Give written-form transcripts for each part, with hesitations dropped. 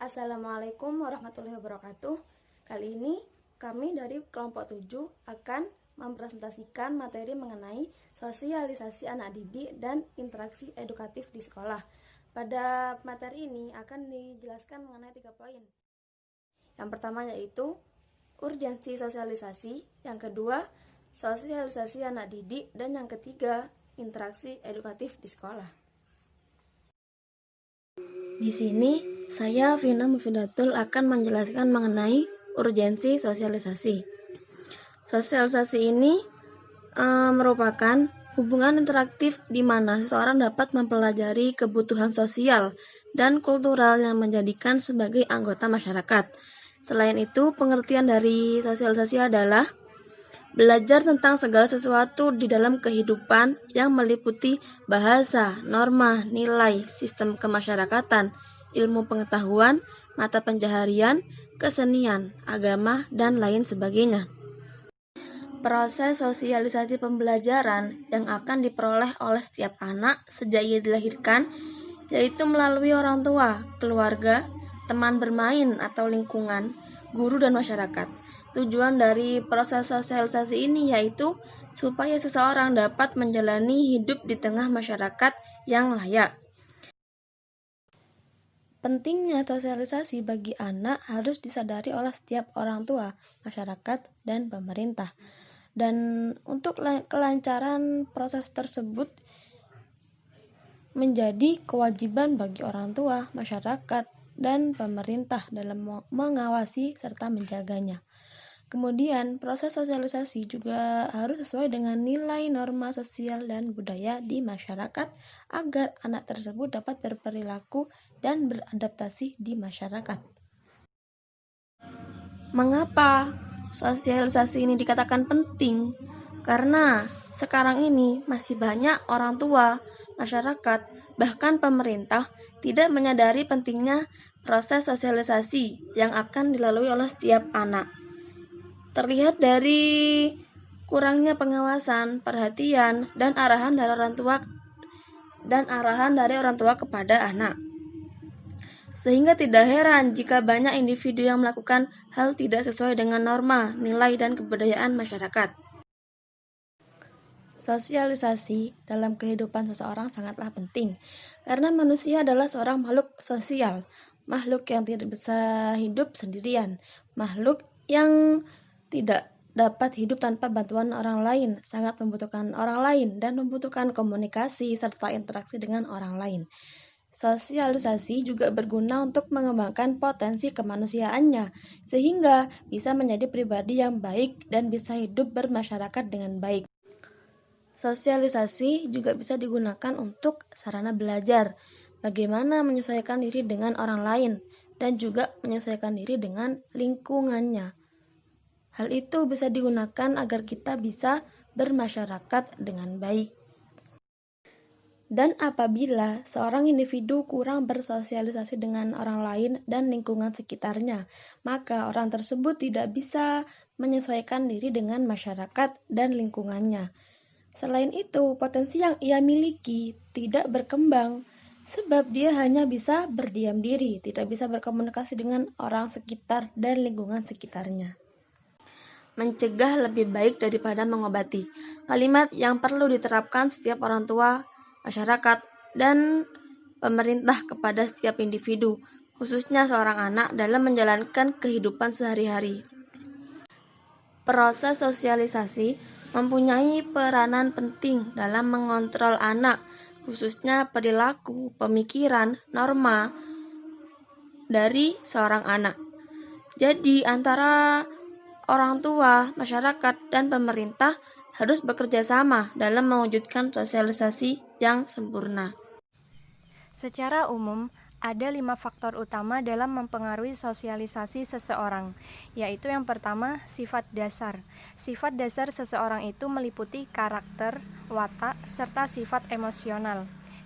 Assalamualaikum warahmatullahi wabarakatuh. Kali ini kami dari kelompok 7 akan mempresentasikan materi mengenai sosialisasi anak didik dan interaksi edukatif di sekolah. Pada materi ini akan dijelaskan mengenai 3 poin. Yang pertama yaitu urgensi sosialisasi, yang kedua sosialisasi anak didik, dan yang ketiga interaksi edukatif di sekolah. Di sini saya Vina Mufidatul akan menjelaskan mengenai urgensi sosialisasi. Sosialisasi ini merupakan hubungan interaktif di mana seseorang dapat mempelajari kebutuhan sosial dan kultural yang menjadikan sebagai anggota masyarakat. Selain itu, pengertian dari sosialisasi adalah belajar tentang segala sesuatu di dalam kehidupan yang meliputi bahasa, norma, nilai, sistem kemasyarakatan, ilmu pengetahuan, mata pencaharian, kesenian, agama, dan lain sebagainya. Proses sosialisasi pembelajaran yang akan diperoleh oleh setiap anak sejak ia dilahirkan yaitu melalui orang tua, keluarga, teman bermain atau lingkungan, guru, dan masyarakat. Tujuan dari proses sosialisasi ini yaitu supaya seseorang dapat menjalani hidup di tengah masyarakat yang layak. Pentingnya sosialisasi bagi anak harus disadari oleh setiap orang tua, masyarakat, dan pemerintah. Dan untuk kelancaran proses tersebut menjadi kewajiban bagi orang tua, masyarakat, dan pemerintah dalam mengawasi serta menjaganya. Kemudian, proses sosialisasi juga harus sesuai dengan nilai norma sosial dan budaya di masyarakat agar anak tersebut dapat berperilaku dan beradaptasi di masyarakat. Mengapa sosialisasi ini dikatakan penting? Karena sekarang ini masih banyak orang tua, masyarakat, bahkan pemerintah tidak menyadari pentingnya proses sosialisasi yang akan dilalui oleh setiap anak. Terlihat dari kurangnya pengawasan, perhatian, dan arahan dari orang tua kepada anak. Sehingga tidak heran jika banyak individu yang melakukan hal tidak sesuai dengan norma, nilai, dan kebudayaan masyarakat. Sosialisasi dalam kehidupan seseorang sangatlah penting, karena manusia adalah seorang makhluk sosial, makhluk yang tidak bisa hidup sendirian, makhluk yang tidak dapat hidup tanpa bantuan orang lain, sangat membutuhkan orang lain, dan membutuhkan komunikasi serta interaksi dengan orang lain. Sosialisasi juga berguna untuk mengembangkan potensi kemanusiaannya, sehingga bisa menjadi pribadi yang baik dan bisa hidup bermasyarakat dengan baik. Sosialisasi juga bisa digunakan untuk sarana belajar, bagaimana menyesuaikan diri dengan orang lain, dan juga menyesuaikan diri dengan lingkungannya. Hal itu bisa digunakan agar kita bisa bermasyarakat dengan baik. Dan apabila seorang individu kurang bersosialisasi dengan orang lain dan lingkungan sekitarnya, maka orang tersebut tidak bisa menyesuaikan diri dengan masyarakat dan lingkungannya. Selain itu, potensi yang ia miliki tidak berkembang, sebab dia hanya bisa berdiam diri, tidak bisa berkomunikasi dengan orang sekitar dan lingkungan sekitarnya. Mencegah lebih baik daripada mengobati. Kalimat yang perlu diterapkan setiap orang tua, masyarakat, dan pemerintah kepada setiap individu, khususnya seorang anak dalam menjalankan kehidupan sehari-hari. Proses sosialisasi mempunyai peranan penting dalam mengontrol anak, khususnya perilaku, pemikiran, norma dari seorang anak. Jadi antara orang tua, masyarakat, dan pemerintah harus bekerja sama dalam mewujudkan sosialisasi yang sempurna. Secara umum, ada 5 faktor utama dalam mempengaruhi sosialisasi seseorang, yaitu yang pertama, sifat dasar. Sifat dasar seseorang itu meliputi karakter, watak, serta sifat emosional.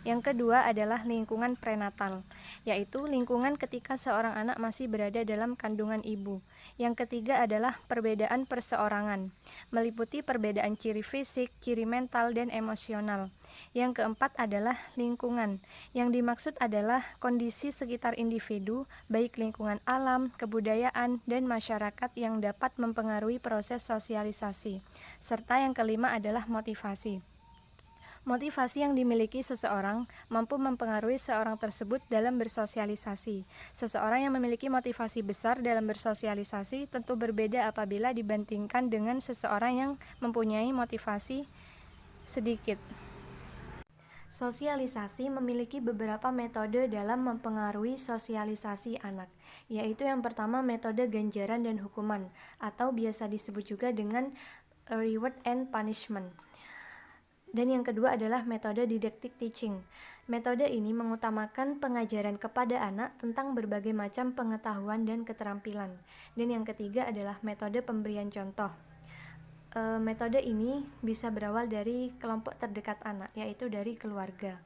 Yang kedua adalah lingkungan prenatal, yaitu lingkungan ketika seorang anak masih berada dalam kandungan ibu. Yang ketiga adalah perbedaan perseorangan, meliputi perbedaan ciri fisik, ciri mental, dan emosional. Yang keempat adalah lingkungan. Yang dimaksud adalah kondisi sekitar individu, baik lingkungan alam, kebudayaan, dan masyarakat yang dapat mempengaruhi proses sosialisasi. Serta yang kelima adalah motivasi. Motivasi yang dimiliki seseorang mampu mempengaruhi seorang tersebut dalam bersosialisasi. Seseorang yang memiliki motivasi besar dalam bersosialisasi tentu berbeda apabila dibandingkan dengan seseorang yang mempunyai motivasi sedikit. Sosialisasi memiliki beberapa metode dalam mempengaruhi sosialisasi anak, yaitu yang pertama metode ganjaran dan hukuman, atau biasa disebut juga dengan reward and punishment. Dan yang kedua adalah metode didactic teaching. Metode ini mengutamakan pengajaran kepada anak tentang berbagai macam pengetahuan dan keterampilan. Dan yang ketiga adalah metode pemberian contoh. Metode ini bisa berawal dari kelompok terdekat anak, yaitu dari keluarga.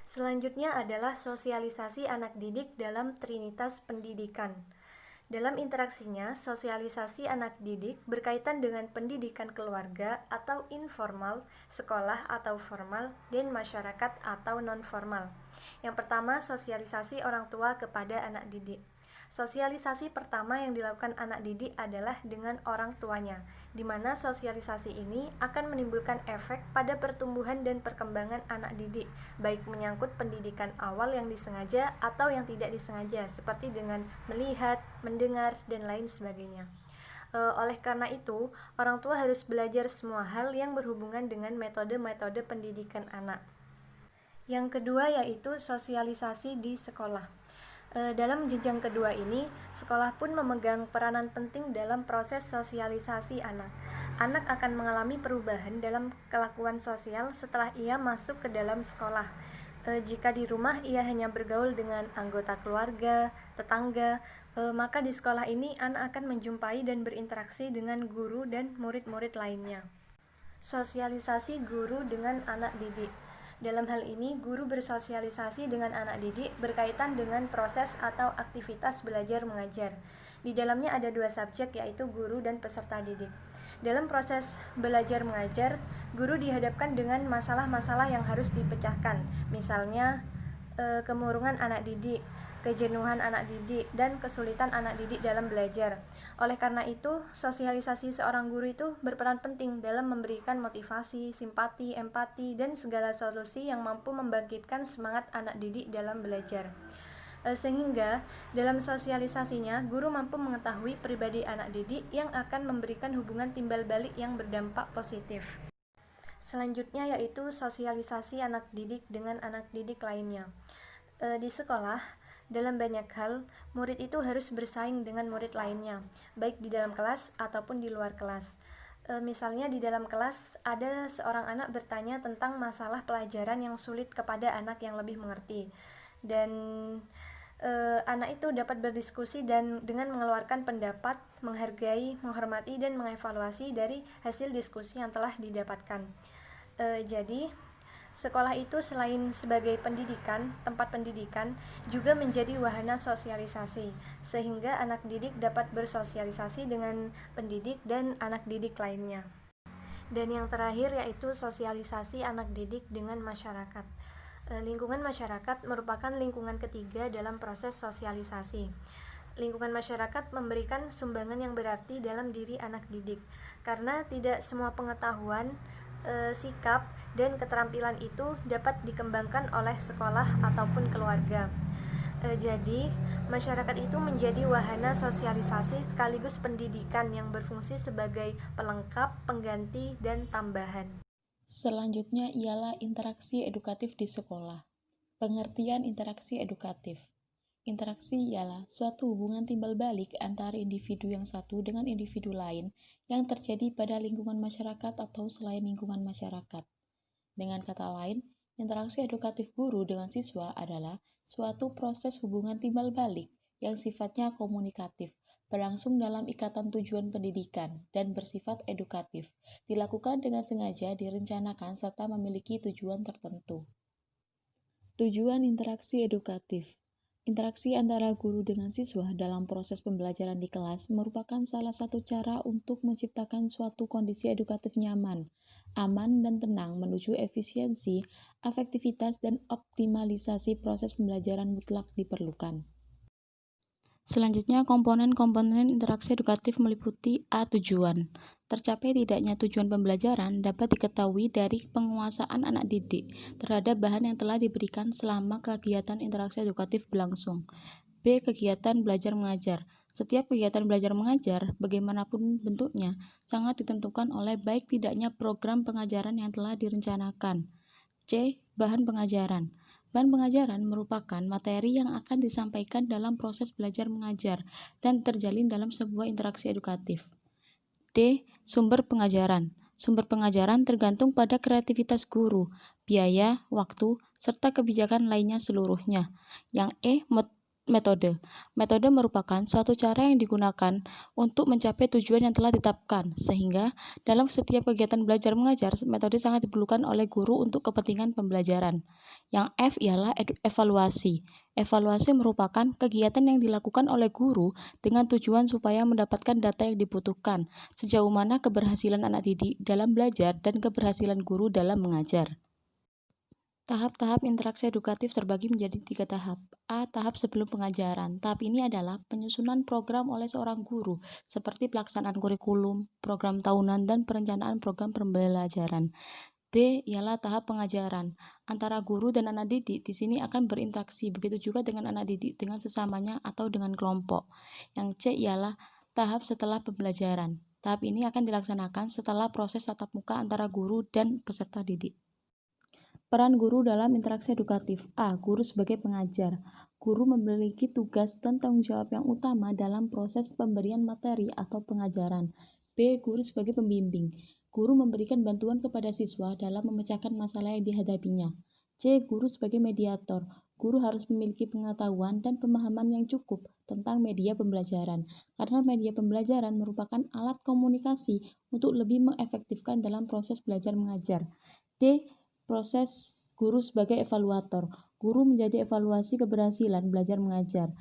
Selanjutnya adalah sosialisasi anak didik dalam trinitas pendidikan. Dalam interaksinya, sosialisasi anak didik berkaitan dengan pendidikan keluarga atau informal, sekolah atau formal, dan masyarakat atau non-formal. Yang pertama, sosialisasi orang tua kepada anak didik. Sosialisasi pertama yang dilakukan anak didik adalah dengan orang tuanya, di mana sosialisasi ini akan menimbulkan efek pada pertumbuhan dan perkembangan anak didik, baik menyangkut pendidikan awal yang disengaja atau yang tidak disengaja, seperti dengan melihat, mendengar, dan lain sebagainya. Oleh karena itu, orang tua harus belajar semua hal yang berhubungan dengan metode-metode pendidikan anak. Yang kedua yaitu sosialisasi di sekolah. Dalam jenjang kedua ini, sekolah pun memegang peranan penting dalam proses sosialisasi anak. Anak akan mengalami perubahan dalam kelakuan sosial setelah ia masuk ke dalam sekolah. Jika di rumah ia hanya bergaul dengan anggota keluarga, tetangga, maka di sekolah ini anak akan menjumpai dan berinteraksi dengan guru dan murid-murid lainnya. Sosialisasi guru dengan anak didik. Dalam hal ini, guru bersosialisasi dengan anak didik berkaitan dengan proses atau aktivitas belajar mengajar. Di dalamnya ada dua subjek, yaitu guru dan peserta didik. Dalam proses belajar mengajar, guru dihadapkan dengan masalah-masalah yang harus dipecahkan, misalnya kemurungan anak didik, kejenuhan anak didik, dan kesulitan anak didik dalam belajar. Oleh karena itu, sosialisasi seorang guru itu berperan penting dalam memberikan motivasi, simpati, empati, dan segala solusi yang mampu membangkitkan semangat anak didik dalam belajar. Sehingga dalam sosialisasinya, guru mampu mengetahui pribadi anak didik yang akan memberikan hubungan timbal balik yang berdampak positif. Selanjutnya yaitu sosialisasi anak didik dengan anak didik lainnya. Di sekolah, dalam banyak hal, murid itu harus bersaing dengan murid lainnya, baik di dalam kelas ataupun di luar kelas. Misalnya di dalam kelas, ada seorang anak bertanya tentang masalah pelajaran yang sulit kepada anak yang lebih mengerti. Dan anak itu dapat berdiskusi dan dengan mengeluarkan pendapat, menghargai, menghormati, dan mengevaluasi dari hasil diskusi yang telah didapatkan. Jadi, sekolah itu selain sebagai pendidikan, tempat pendidikan, juga menjadi wahana sosialisasi, sehingga anak didik dapat bersosialisasi dengan pendidik dan anak didik lainnya. Dan yang terakhir yaitu sosialisasi anak didik dengan masyarakat. Lingkungan masyarakat merupakan lingkungan ketiga dalam proses sosialisasi. Lingkungan masyarakat memberikan sumbangan yang berarti dalam diri anak didik, karena tidak semua pengetahuan, sikap, dan keterampilan itu dapat dikembangkan oleh sekolah ataupun keluarga. Jadi, masyarakat itu menjadi wahana sosialisasi sekaligus pendidikan yang berfungsi sebagai pelengkap, pengganti, dan tambahan. Selanjutnya ialah interaksi edukatif di sekolah. Pengertian interaksi edukatif. Interaksi ialah suatu hubungan timbal balik antara individu yang satu dengan individu lain yang terjadi pada lingkungan masyarakat atau selain lingkungan masyarakat. Dengan kata lain, interaksi edukatif guru dengan siswa adalah suatu proses hubungan timbal balik yang sifatnya komunikatif, berlangsung dalam ikatan tujuan pendidikan, dan bersifat edukatif, dilakukan dengan sengaja direncanakan serta memiliki tujuan tertentu. Tujuan interaksi edukatif. Interaksi antara guru dengan siswa dalam proses pembelajaran di kelas merupakan salah satu cara untuk menciptakan suatu kondisi edukatif nyaman, aman, dan tenang menuju efisiensi, efektivitas, dan optimalisasi proses pembelajaran mutlak diperlukan. Selanjutnya, komponen-komponen interaksi edukatif meliputi A. Tujuan. Tercapai tidaknya tujuan pembelajaran dapat diketahui dari penguasaan anak didik terhadap bahan yang telah diberikan selama kegiatan interaksi edukatif berlangsung. B. Kegiatan belajar mengajar. Setiap kegiatan belajar mengajar, bagaimanapun bentuknya, sangat ditentukan oleh baik tidaknya program pengajaran yang telah direncanakan. C. Bahan pengajaran. Bahan pengajaran merupakan materi yang akan disampaikan dalam proses belajar mengajar dan terjalin dalam sebuah interaksi edukatif. D. Sumber pengajaran. Sumber pengajaran tergantung pada kreativitas guru, biaya, waktu, serta kebijakan lainnya seluruhnya. Yang E. Metode. Metode merupakan suatu cara yang digunakan untuk mencapai tujuan yang telah ditetapkan, sehingga dalam setiap kegiatan belajar mengajar, metode sangat diperlukan oleh guru untuk kepentingan pembelajaran. Yang F ialah evaluasi. Evaluasi merupakan kegiatan yang dilakukan oleh guru dengan tujuan supaya mendapatkan data yang dibutuhkan, sejauh mana keberhasilan anak didik dalam belajar dan keberhasilan guru dalam mengajar. Tahap-tahap interaksi edukatif terbagi menjadi 3 tahap. A. Tahap sebelum pengajaran. Tahap ini adalah penyusunan program oleh seorang guru, seperti pelaksanaan kurikulum, program tahunan, dan perencanaan program pembelajaran. B. Ialah tahap pengajaran. Antara guru dan anak didik di sini akan berinteraksi, begitu juga dengan anak didik dengan sesamanya atau dengan kelompok. Yang C. Ialah tahap setelah pembelajaran. Tahap ini akan dilaksanakan setelah proses tatap muka antara guru dan peserta didik. Peran guru dalam interaksi edukatif. A. Guru sebagai pengajar. Guru memiliki tugas dan tanggung jawab yang utama dalam proses pemberian materi atau pengajaran. B. Guru sebagai pembimbing. Guru memberikan bantuan kepada siswa dalam memecahkan masalah yang dihadapinya. C. Guru sebagai mediator. Guru harus memiliki pengetahuan dan pemahaman yang cukup tentang media pembelajaran, karena media pembelajaran merupakan alat komunikasi untuk lebih mengefektifkan dalam proses belajar mengajar. D. Proses guru sebagai evaluator. Guru menjadi evaluasi keberhasilan belajar mengajar.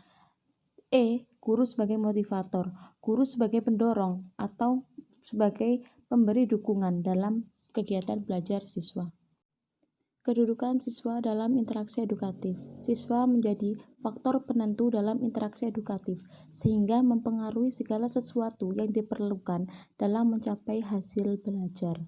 E. Guru sebagai motivator. Guru sebagai pendorong atau sebagai pemberi dukungan dalam kegiatan belajar siswa. Kedudukan siswa dalam interaksi edukatif. Siswa menjadi faktor penentu dalam interaksi edukatif, sehingga mempengaruhi segala sesuatu yang diperlukan dalam mencapai hasil belajar.